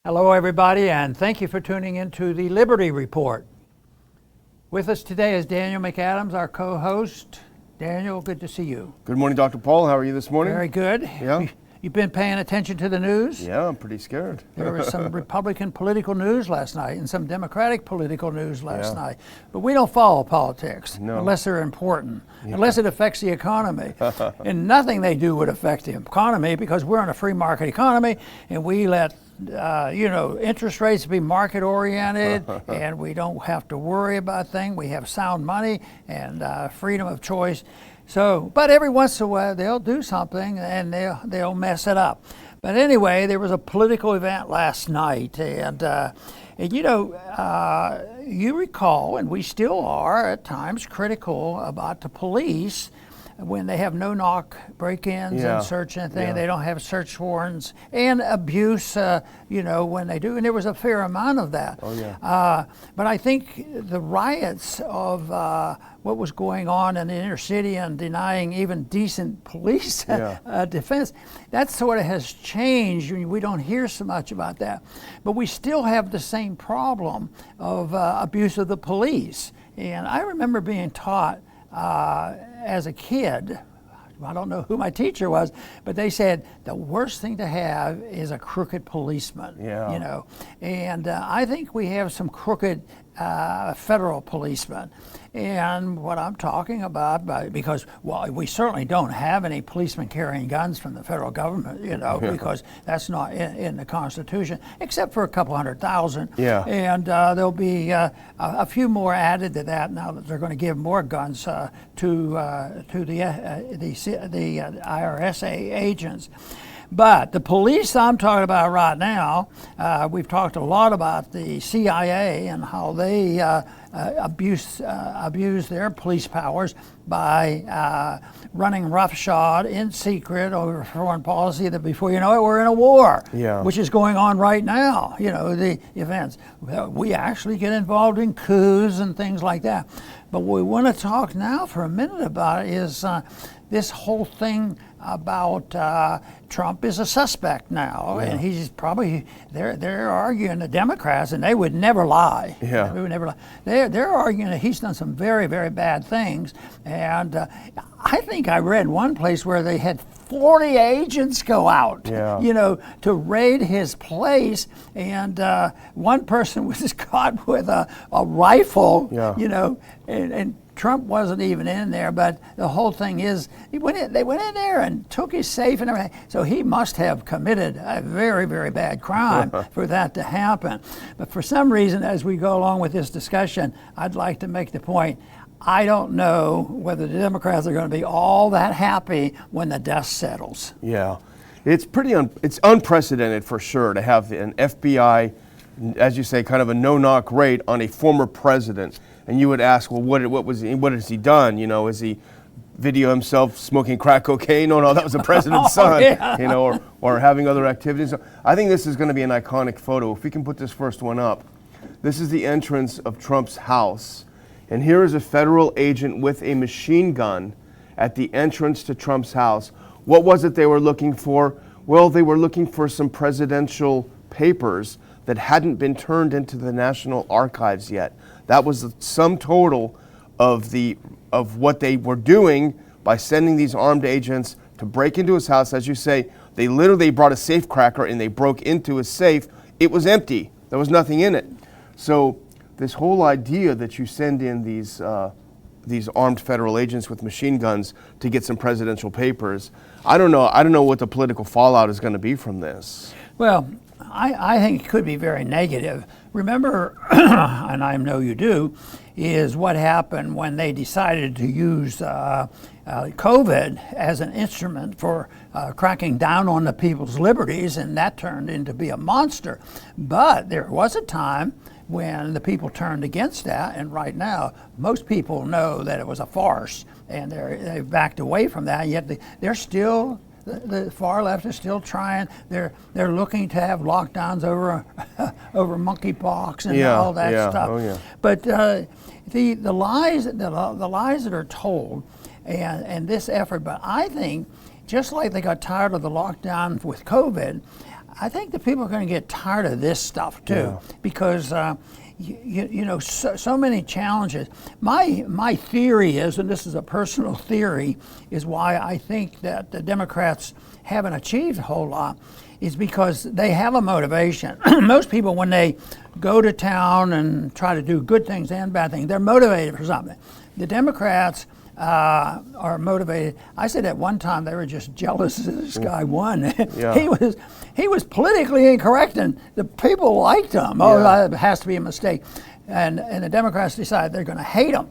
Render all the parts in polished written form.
Hello, everybody, and thank you for tuning into the Liberty Report. With us today is Daniel McAdams, our co-host. Daniel, good to see you. Good morning, Dr. Paul. How are you this morning? Very good. Yeah. You've been paying attention to the news? Yeah, I'm pretty scared. There was some Republican political news last night and some Democratic political news last night. But we don't follow politics unless they're important, unless it affects the economy. And nothing they do would affect the economy because we're in a free market economy and we let interest rates be market oriented and we don't have to worry about things. We have sound money and freedom of choice. So, but every once in a while they'll do something and they'll mess it up. But anyway, there was a political event last night, and you recall, and we still are at times critical about the police when they have no-knock break-ins and search and things. They don't have search warrants and abuse, when they do. And there was a fair amount of that. But I think the riots of what was going on in the inner city and denying even decent police defense, that sort of has changed. We don't hear so much about that. But we still have the same problem of abuse of the police. And I remember being taught as a kid, I don't know who my teacher was, but they said the worst thing to have is a crooked policeman. And I think we have some crooked federal policemen. And what I'm talking about, because we certainly don't have any policemen carrying guns from the federal government, because that's not in the Constitution, except for a couple 100,000. And there'll be a few more added to that now that they're going to give more guns to the IRS agents. But the police I'm talking about right now, we've talked a lot about the CIA and how they abuse their police powers by running roughshod in secret over foreign policy that before you know it, we're in a war, which is going on right now, the events. We actually get involved in coups and things like that. But what we want to talk now for a minute about is this whole thing about Trump is a suspect now, and he's probably they're arguing, the Democrats, and they would never lie. They would never lie. They're arguing that he's done some very, very bad things, and I think I read one place where they had 40 agents go out, to raid his place, and one person was caught with a rifle, and Trump wasn't even in there, but the whole thing is, they went in there and took his safe and everything. So he must have committed a very, very bad crime for that to happen. But for some reason, as we go along with this discussion, I'd like to make the point, I don't know whether the Democrats are going to be all that happy when the dust settles. It's it's unprecedented for sure to have an FBI, as you say, kind of a no-knock raid on a former president. And you would ask, well, what has he done? Is he video himself smoking crack cocaine? No, that was the president's son. Or having other activities. So I think this is going to be an iconic photo. If we can put this first one up. This is the entrance of Trump's house. And here is a federal agent with a machine gun at the entrance to Trump's house. What was it they were looking for? Well, they were looking for some presidential papers that hadn't been turned into the National Archives yet. That was the sum total of what they were doing by sending these armed agents to break into his house. As you say, they literally brought a safe cracker and they broke into his safe. It was empty. There was nothing in it. So this whole idea that you send in these armed federal agents with machine guns to get some presidential papers, I don't know what the political fallout is going to be from this. Well, I think it could be very negative. Remember, and I know you do, is what happened when they decided to use COVID as an instrument for cracking down on the people's liberties, and that turned into be a monster. But there was a time when the people turned against that, and right now most people know that it was a farce, and they've backed away from that. Yet they're still. The far left is still trying. They're looking to have lockdowns over monkeypox and all that stuff. But the lies that are told, and this effort. But I think just like they got tired of the lockdown with COVID, I think the people are going to get tired of this stuff too, because so many challenges. My theory is, and this is a personal theory, is why I think that the Democrats haven't achieved a whole lot, is because they have a motivation. Most people, when they go to town and try to do good things and bad things, they're motivated for something. The Democrats are motivated. I said at one time they were just jealous that this guy won. He was politically incorrect, and the people liked him. Oh, that has to be a mistake. And the Democrats decide they're going to hate him.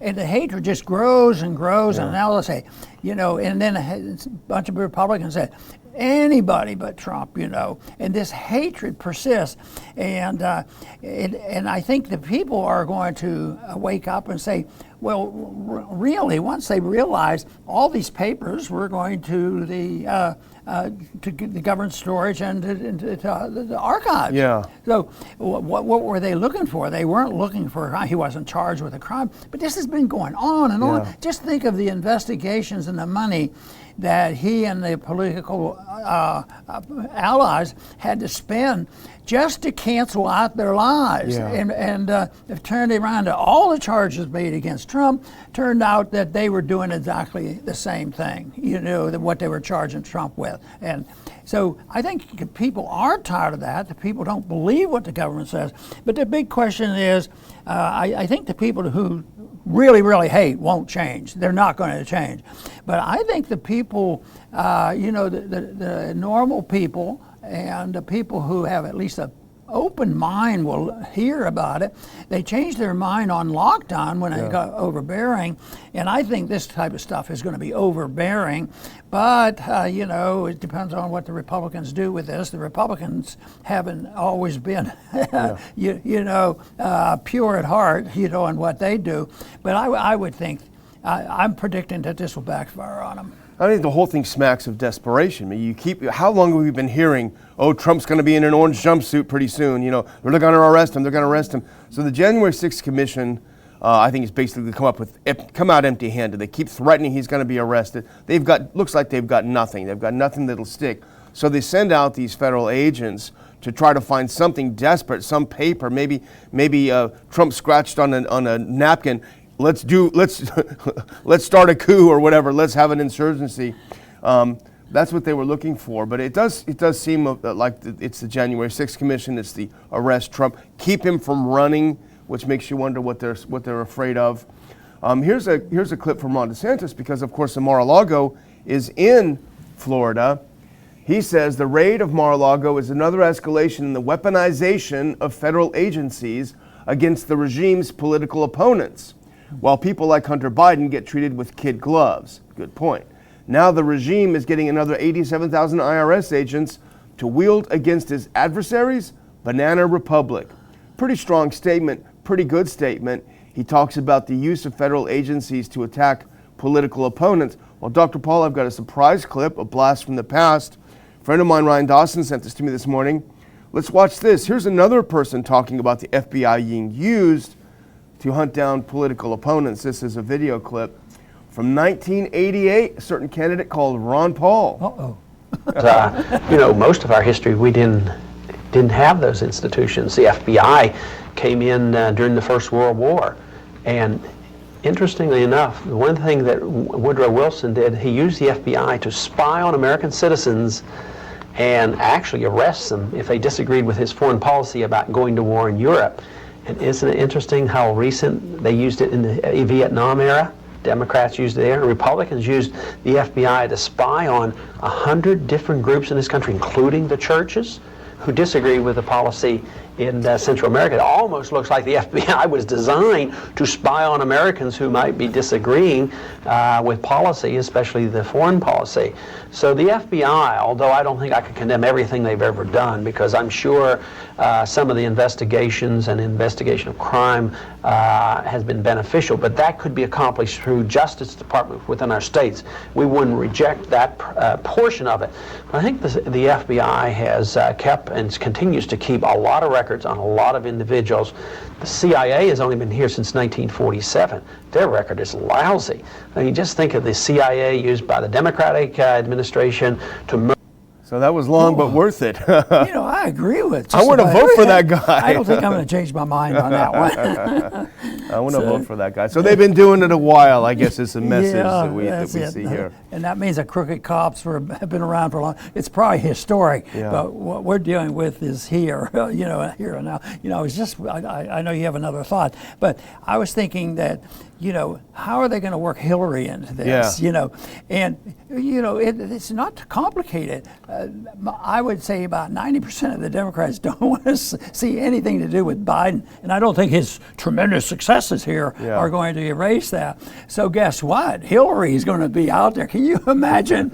And the hatred just grows and grows, and now they'll say, and then a bunch of Republicans said, anybody but Trump, and this hatred persists. And I think the people are going to wake up and say, well, really, once they realize all these papers were going to the government storage and to the archives. Yeah. So what were they looking for? They weren't looking for, he wasn't charged with a crime, but this has been going on and on. Just think of the investigations and the money that he and the political allies had to spend just to cancel out their lies. And they've turned around to all the charges made against Trump. Turned out that they were doing exactly the same thing, what they were charging Trump with. And so I think people are tired of that. The people don't believe what the government says. But the big question is, I think the people who really, really hate won't change. They're not going to change. But I think the people, the normal people and the people who have at least an open mind will hear about it. They changed their mind on lockdown when it got overbearing. And I think this type of stuff is going to be overbearing. But, it depends on what the Republicans do with this. The Republicans haven't always been, pure at heart, on what they do. But I would think, I'm predicting that this will backfire on them. I think the whole thing smacks of desperation. I mean, how long have we been hearing, oh, Trump's going to be in an orange jumpsuit pretty soon, they're going to arrest him, they're going to arrest him. So the January 6th commission, I think, is basically come out empty-handed. They keep threatening he's going to be arrested. Looks like they've got nothing. They've got nothing that'll stick. So they send out these federal agents to try to find something desperate, some paper, maybe Trump scratched on a napkin, let's start a coup or whatever. Let's have an insurgency. That's what they were looking for. But it does seem like it's the January 6th commission. It's the arrest Trump, keep him from running, which makes you wonder what they're afraid of. Here's a clip from Ron DeSantis, because of course the Mar-a-Lago is in Florida. He says the raid of Mar-a-Lago is another escalation in the weaponization of federal agencies against the regime's political opponents, while people like Hunter Biden get treated with kid gloves. Good point. Now the regime is getting another 87,000 IRS agents to wield against his adversaries. Banana Republic. Pretty strong statement, pretty good statement. He talks about the use of federal agencies to attack political opponents. Well, Dr. Paul, I've got a surprise clip, a blast from the past. A friend of mine, Ryan Dawson, sent this to me this morning. Let's watch this. Here's another person talking about the FBI being used to hunt down political opponents. This is a video clip from 1988, a certain candidate called Ron Paul. Most of our history, we didn't have those institutions. The FBI came in during the First World War. And interestingly enough, one thing that Woodrow Wilson did, he used the FBI to spy on American citizens and actually arrest them if they disagreed with his foreign policy about going to war in Europe. And isn't it interesting how recent they used it in the Vietnam era? Democrats used it there. Republicans used the FBI to spy on 100 different groups in this country, including the churches, who disagree with the policy in Central America. It almost looks like the FBI was designed to spy on Americans who might be disagreeing with policy, especially the foreign policy. So the FBI, although I don't think I could condemn everything they've ever done, because I'm sure some of the investigations and investigation of crime has been beneficial, but that could be accomplished through Justice Department within our states. We wouldn't reject that portion of it. I think the FBI has kept and continues to keep a lot of records on a lot of individuals. The CIA has only been here since 1947. Their record is lousy. I mean, just think of the CIA used by the Democratic administration to So that was long but worth it. I agree with. I want to vote for that guy. I don't think I'm going to change my mind on that one. I want to vote for that guy. So they've been doing it a while. I guess it's a message that we see here. And that means that crooked cops have been around for a long. It's probably historic, but what we're dealing with is here. Here and now. It's just. I know you have another thought, but I was thinking that. How are they going to work Hillary into this? Yeah. It's not complicated. I would say about 90% of the Democrats don't want to see anything to do with Biden, and I don't think his tremendous successes here are going to erase that. So guess what? Hillary is going to be out there. Can you imagine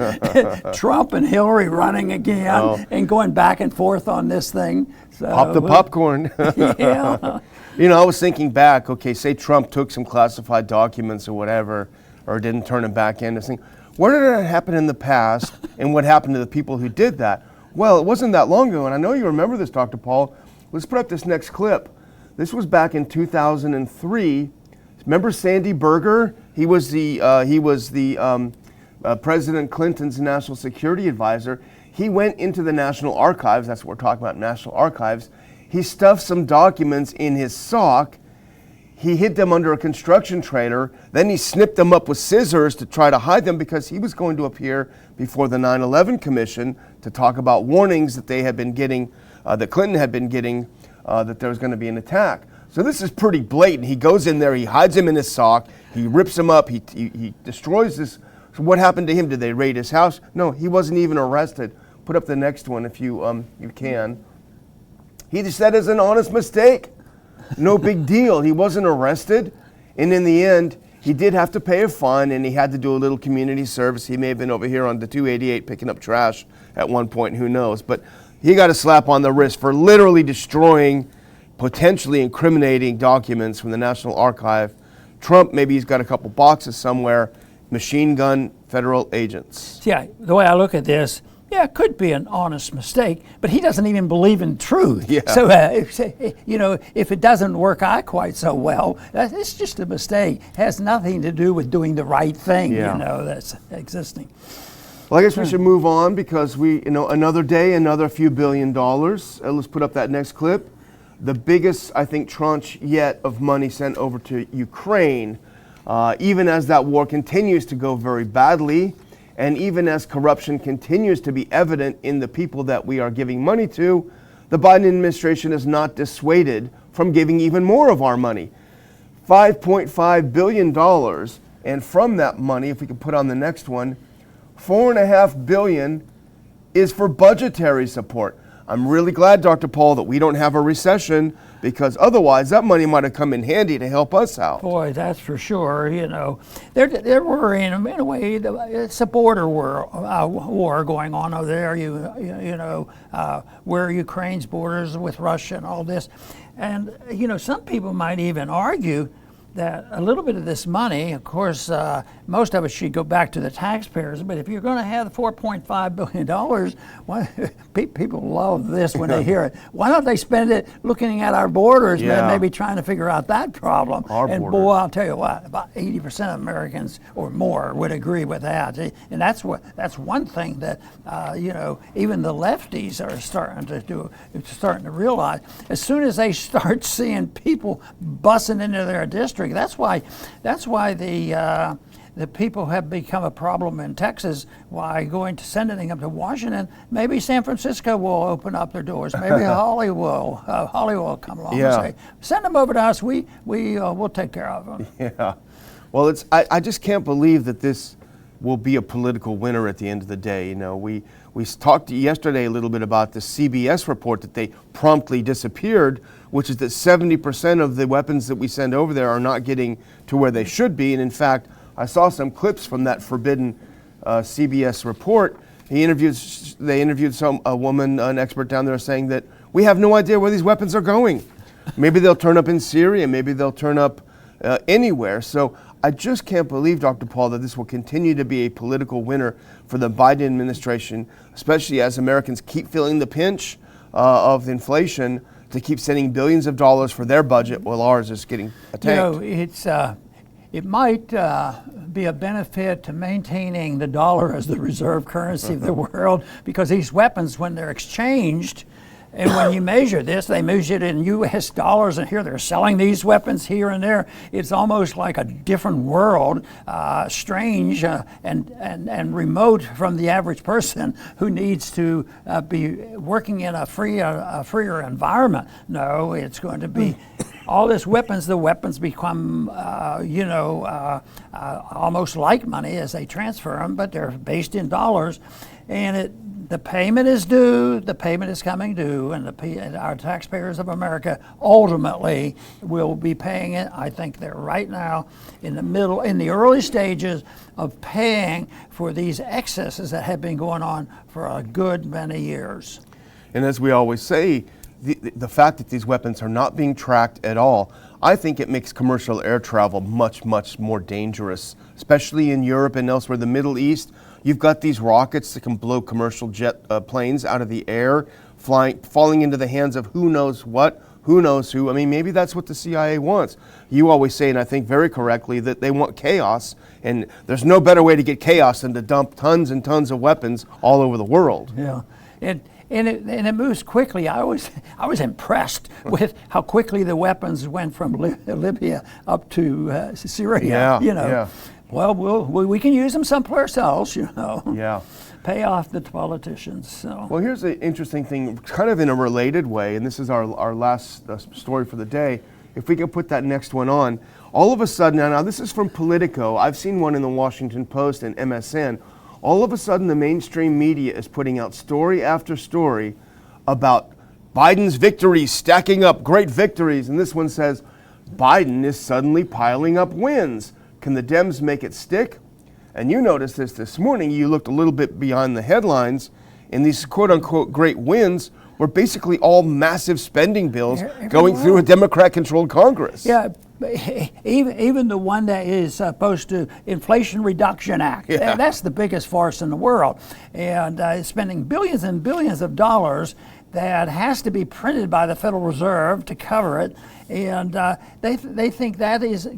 Trump and Hillary running again and going back and forth on this thing? So, pop the popcorn. Yeah. I was thinking back, okay, say Trump took some classified documents or whatever, or didn't turn them back in. What did that happen in the past, and what happened to the people who did that? Well, it wasn't that long ago, and I know you remember this, Dr. Paul. Let's put up this next clip. This was back in 2003. Remember Sandy Berger? He was the President Clinton's national security advisor. He went into the National Archives. That's what we're talking about, National Archives. He stuffed some documents in his sock. He hid them under a construction trailer. Then he snipped them up with scissors to try to hide them because he was going to appear before the 9/11 Commission to talk about warnings that they had been getting, that Clinton had been getting, that there was going to be an attack. So this is pretty blatant. He goes in there, he hides them in his sock, he rips them up, he destroys this. So what happened to him? Did they raid his house? No, he wasn't even arrested. Put up the next one if you can. He just said it's an honest mistake. No big deal. He wasn't arrested. And in the end, he did have to pay a fine, and he had to do a little community service. He may have been over here on the 288 picking up trash at one point, who knows. But he got a slap on the wrist for literally destroying potentially incriminating documents from the National Archive. Trump, maybe he's got a couple boxes somewhere. Machine gun federal agents. Yeah, the way I look at this, it could be an honest mistake, but he doesn't even believe in truth. Yeah. So, if it doesn't work out quite so well, it's just a mistake. It has nothing to do with doing the right thing, that's existing. Well, I guess we should move on because another day, another few $1 billion. Let's put up that next clip. The biggest, I think, tranche yet of money sent over to Ukraine, even as that war continues to go very badly. And even as corruption continues to be evident in the people that we are giving money to, the Biden administration is not dissuaded from giving even more of our money. $5.5 billion. And from that money, if we could put on the next one, $4.5 billion is for budgetary support. I'm really glad, Dr. Paul, that we don't have a recession, because otherwise that money might have come in handy to help us out. Boy, that's for sure. They're worrying in a way. It's a border war going on over there. Where Ukraine's borders with Russia and all this, and some people might even argue that a little bit of this money, of course, most of it should go back to the taxpayers. But if you're going to have the $4.5 billion, people love this when they hear it. Why don't they spend it looking at our borders, maybe trying to figure out that problem? Boy, I'll tell you what, about 80% of Americans or more would agree with that. And that's one thing that even the lefties are starting to realize. As soon as they start seeing people busing into their district. That's why the people have become a problem in Texas. Why sending them to Washington? Maybe San Francisco will open up their doors. Maybe Hollywood will come along and say, send them over to us. We'll take care of them. Yeah. Well, I just can't believe that this will be a political winner at the end of the day. We talked yesterday a little bit about the CBS report that they promptly disappeared, which is that 70% of the weapons that we send over there are not getting to where they should be. And in fact, I saw some clips from that forbidden CBS report. They interviewed a woman, an expert down there, saying that we have no idea where these weapons are going. Maybe they'll turn up in Syria, maybe they'll turn up anywhere. So I just can't believe, Dr. Paul, that this will continue to be a political winner for the Biden administration, especially as Americans keep feeling the pinch of inflation to keep sending billions of dollars for their budget while ours is getting attacked. it might be a benefit to maintaining the dollar as the reserve currency of the world, because these weapons, when they're exchanged, and when you measure this, they measure it in U.S. dollars, and here they're selling these weapons here and there. It's almost like a different world, strange and remote from the average person who needs to be working in a freer environment. No, it's going to be all this weapons. The weapons become, almost like money as they transfer them, but they're based in dollars, and the payment is due, the payment is coming due, and our taxpayers of America ultimately will be paying it. I think they're right now in the early stages of paying for these excesses that have been going on for a good many years. And as we always say, the fact that these weapons are not being tracked at all, I think it makes commercial air travel much, much more dangerous, especially in Europe and elsewhere. The Middle East, you've got these rockets that can blow commercial jet planes out of the air, falling into the hands of who knows what, who knows who. I mean, maybe that's what the CIA wants. You always say, and I think very correctly, that they want chaos, and there's no better way to get chaos than to dump tons and tons of weapons all over the world. Yeah. And it moves quickly. I was impressed with how quickly the weapons went from Libya up to Syria. Yeah. Well, we can use them someplace else. Yeah. Pay off the politicians. So. Well, here's an interesting thing, kind of in a related way, and this is our last story for the day. If we can put that next one on, all of a sudden, now this is from Politico. I've seen one in the Washington Post and MSN. All of a sudden, the mainstream media is putting out story after story about Biden's victories, stacking up great victories. And this one says, Biden is suddenly piling up wins. Can the Dems make it stick? And you noticed this morning, you looked a little bit beyond the headlines, and these quote-unquote great wins were basically all massive spending bills going through a Democrat-controlled Congress. Yeah. Even the one that is supposed to Inflation Reduction Act, that's the biggest farce in the world, and spending billions and billions of dollars that has to be printed by the Federal Reserve to cover it, and they think that is.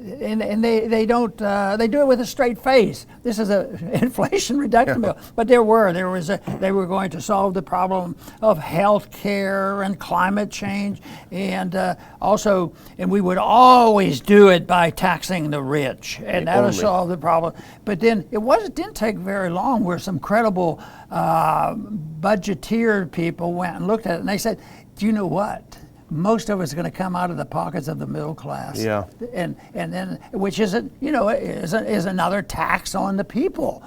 And they do it with a straight face. This is an inflation reduction bill, but they were going to solve the problem of health care and climate change, and we would always do it by taxing the rich, and that'll solve the problem. But then it didn't take very long where some credible budgeteer people went and looked at it, and they said, "Do you know what? Most of it's going to come out of the pockets of the middle class, and then which is another tax on the people,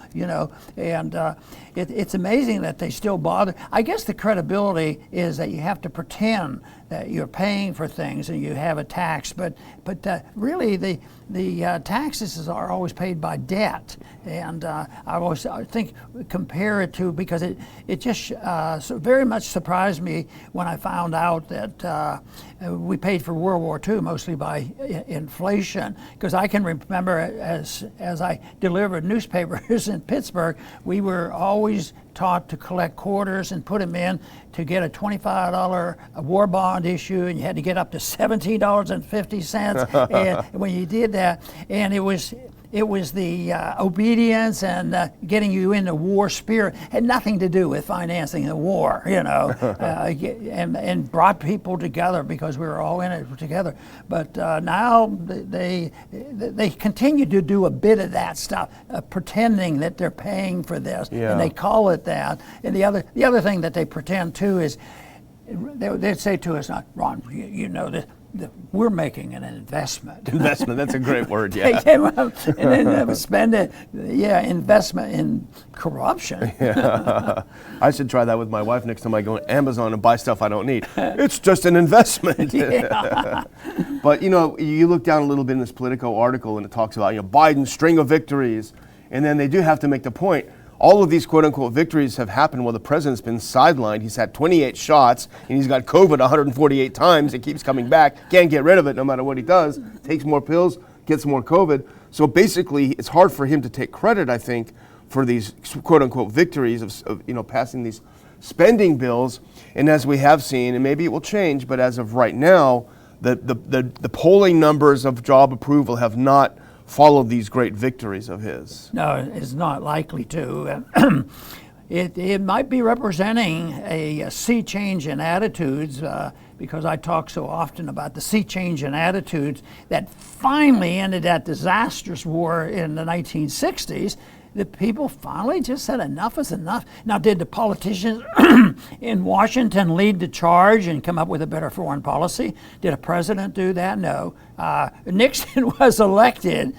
and it's amazing that they still bother. I guess the credibility is that you have to pretend that you're paying for things and you have a tax, but really the taxes are always paid by debt, and I think compare it to, because it just so very much surprised me when I found out that we paid for World War II mostly by inflation, because I can remember as I delivered newspapers in Pittsburgh, we were always taught to collect quarters and put them in to get a $25 war bond issue, and you had to get up to $17.50. And when you did that, and it was the obedience and getting you into war spirit, had nothing to do with financing the war, and brought people together because we were all in it together. But now they continue to do a bit of that stuff, pretending that they're paying for this, and they call it that. And the other thing that they pretend too is they'd say to us, "Ron, you know this." We're making an investment. Investment, that's a great word, yeah. And then spend it, investment in corruption. Yeah. I should try that with my wife next time I go to Amazon and buy stuff I don't need. It's just an investment. But, you look down a little bit in this Politico article, and it talks about, Biden's string of victories. And then they do have to make the point, all of these quote-unquote victories have happened while the president's been sidelined. He's had 28 shots, and he's got COVID 148 times. It keeps coming back. Can't get rid of it no matter what he does. Takes more pills, gets more COVID. So basically, it's hard for him to take credit, I think, for these quote-unquote victories of passing these spending bills. And as we have seen, and maybe it will change, but as of right now, the polling numbers of job approval have not follow these great victories of his. No, it's not likely to. It might be representing a sea change in attitudes, because I talk so often about the sea change in attitudes that finally ended that disastrous war in the 1960s. The people finally just said enough is enough. Now, did the politicians in Washington lead the charge and come up with a better foreign policy? Did a president do that? No. Nixon was elected,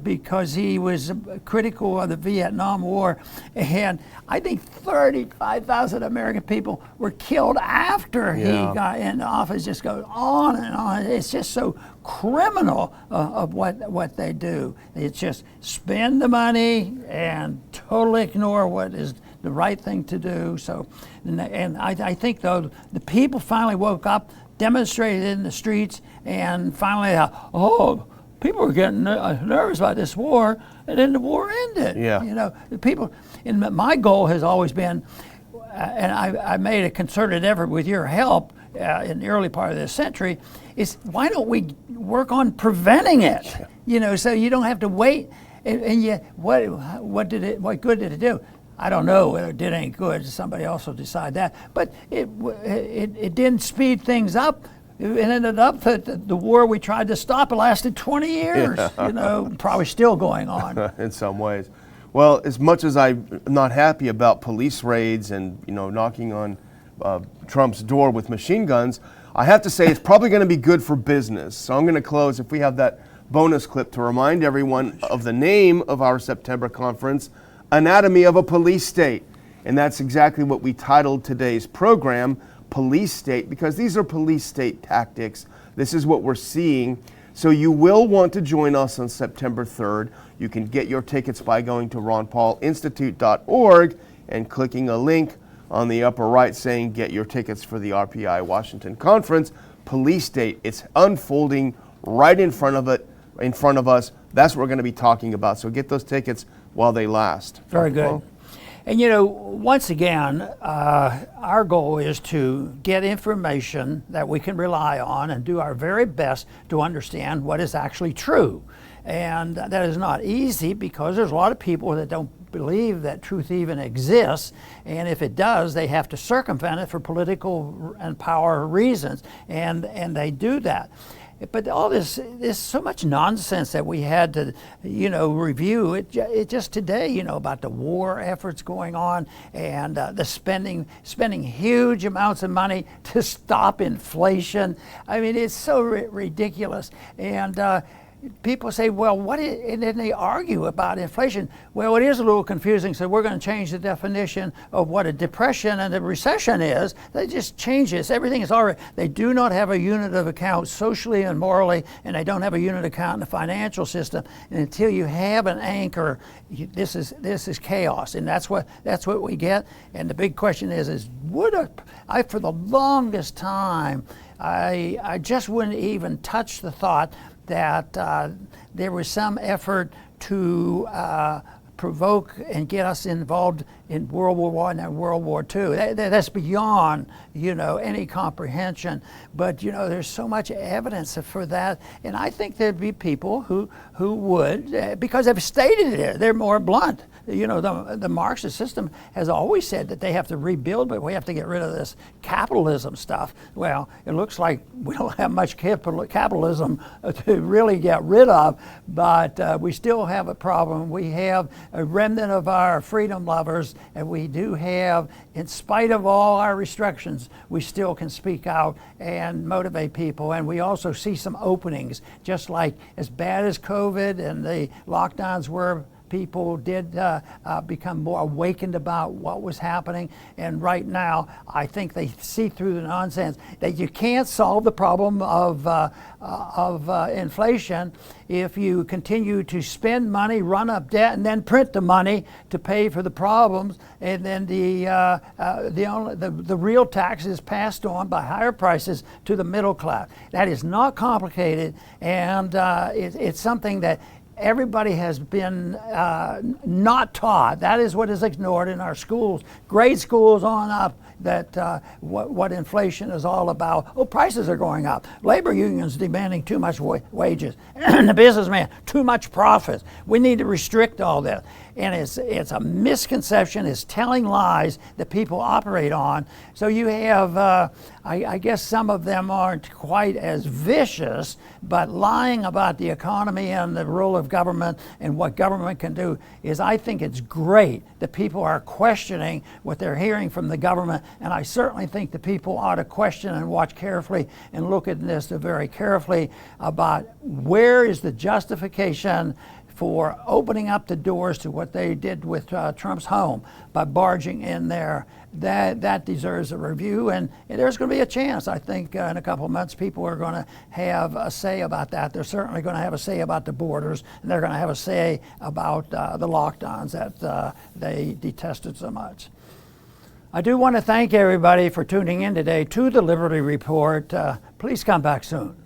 because he was critical of the Vietnam War, and I think 35,000 American people were killed after he got in office. Just goes on and on. It's just so criminal of what they do. It's just spend the money and totally ignore what is the right thing to do. So, and I think though the people finally woke up, demonstrated in the streets, and finally, people were getting nervous about this war, and then the war ended. Yeah. The people. And my goal has always been, and I made a concerted effort with your help in the early part of this century, is why don't we work on preventing it? So you don't have to wait. And yet, what good did it do? I don't know whether it did any good. Somebody else will decide that. But it didn't speed things up. It ended up that the war we tried to stop lasted 20 years. Probably still going on. In some ways. Well, as much as I'm not happy about police raids and knocking on Trump's door with machine guns, I have to say it's probably going to be good for business. So I'm going to close, if we have that bonus clip, to remind everyone of the name of our September conference, Anatomy of a Police State. And that's exactly what we titled today's program, Police State, because these are police state tactics. This is what we're seeing. So you will want to join us on September 3rd. You can get your tickets by going to ronpaulinstitute.org and clicking a link on the upper right saying get your tickets for the RPI Washington Conference. Police State, it's unfolding right in front of us. That's what we're going to be talking about. So get those tickets while they last. Very good. And once again, our goal is to get information that we can rely on and do our very best to understand what is actually true. And that is not easy, because there's a lot of people that don't believe that truth even exists, and if it does, they have to circumvent it for political and power reasons, and they do that. But all this, there's so much nonsense that we had to, review. It just today, about the war efforts going on, and the spending huge amounts of money to stop inflation. I mean, it's so ridiculous. And people say, well, and then they argue about inflation. Well, it is a little confusing, so we're going to change the definition of what a depression and a recession is. They just change this. Everything is already, they do not have a unit of account socially and morally, and they don't have a unit of account in the financial system. And until you have an anchor, this is chaos, and that's what we get. And the big question is for the longest time, I just wouldn't even touch the thought that there was some effort to provoke and get us involved in World War I and World War II. That's beyond, any comprehension. But, there's so much evidence for that. And I think there'd be people who would, because they've stated it, they're more blunt. The Marxist system has always said that they have to rebuild, but we have to get rid of this capitalism stuff. Well, it looks like we don't have much capitalism to really get rid of, but we still have a problem. We have a remnant of our freedom lovers, and we do have, in spite of all our restrictions, we still can speak out and motivate people. And we also see some openings, just like as bad as COVID and the lockdowns were, people did become more awakened about what was happening. And right now, I think they see through the nonsense that you can't solve the problem of inflation if you continue to spend money, run up debt, and then print the money to pay for the problems. And then the real tax is passed on by higher prices to the middle class. That is not complicated, and it's something that everybody has been not taught. That is what is ignored in our schools, grade schools on up. that what inflation is all about. Oh, prices are going up. Labor unions demanding too much wages. And the businessman, too much profits. We need to restrict all this. And it's a misconception. It's telling lies that people operate on. So you have, I guess some of them aren't quite as vicious, but lying about the economy and the role of government and what government can do is, I think it's great that people are questioning what they're hearing from the government. And I certainly think the people ought to question and watch carefully and look at this very carefully about where is the justification for opening up the doors to what they did with Trump's home by barging in there. That deserves a review, and there's going to be a chance. I think in a couple of months people are going to have a say about that. They're certainly going to have a say about the borders, and they're going to have a say about the lockdowns that they detested so much. I do want to thank everybody for tuning in today to the Liberty Report. Please come back soon.